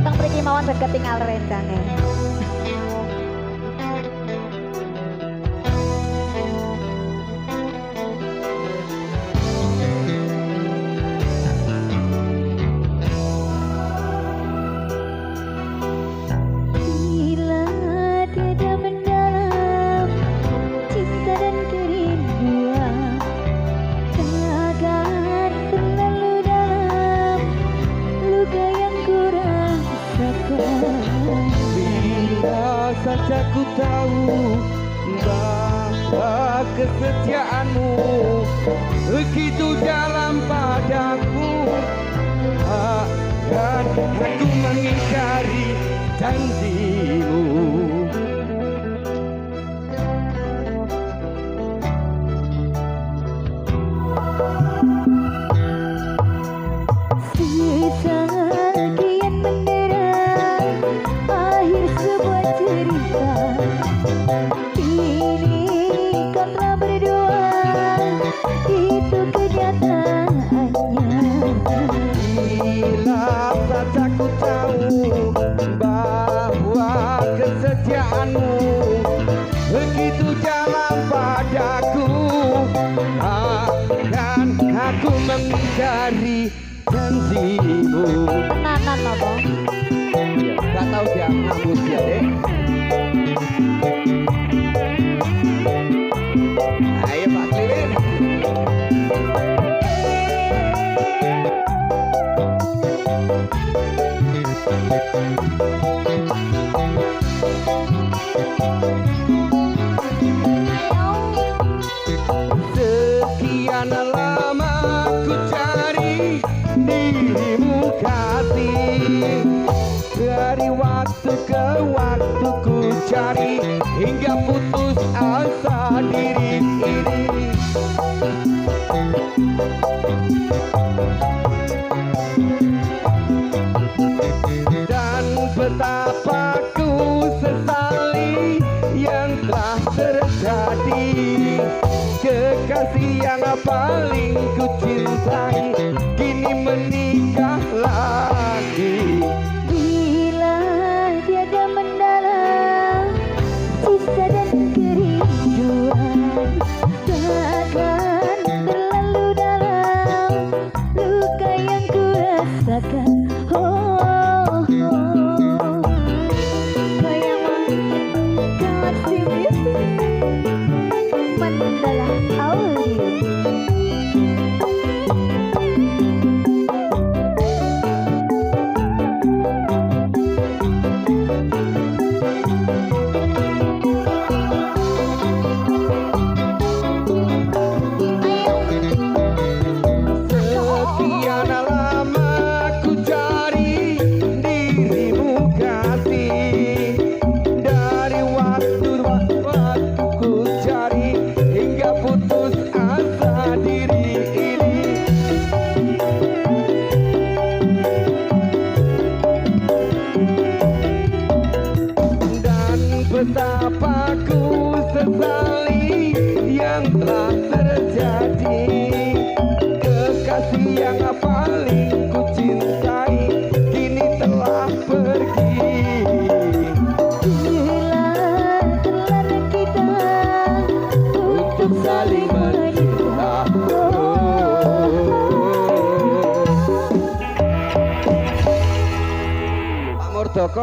Teng mriki mawon saged tinggal rencane. Bila tiada mendalam cinta dan kerinduan, takkan terlalu dalam luka yang ku rasakan. Bila saja ku tahu bahwa kesetiaanmu begitu dalam padaku, akan aku mengingkari janjimu. Sekian mendera akhir sebuah cerita. Ini kau telah berdua, itu kenyataannya. Bila saja ku tahu bahwa kesetiaanmu begitu dalam padaku, akan aku mengingkari janjimu. Tenanan apa? Gak tahu dia ngambus ya deh. Ayo Pak Kliwin. Sekian lama ku cari dirimu kasih, dari waktu ke waktu ku cari hingga putus asa diri ini. Dan betapa ku sesali yang telah terjadi, kekasih yang paling ku cintai kini menikah lagi. Bila tiada mendalam cinta dan kerinduan, takkan terlalu dalam luka yang ku rasakan. Oh, kayak kasih mendalam audio. Sekian lama ku cari dirimu kasih, dari waktu ku cari hingga putus asa diri ini. Dan betapa ku sesali yang telah terjadi, kekasih yang paling ku cintai kini telah pergi. Bila terlarang kita untuk saling mencinta. Pak Murdoko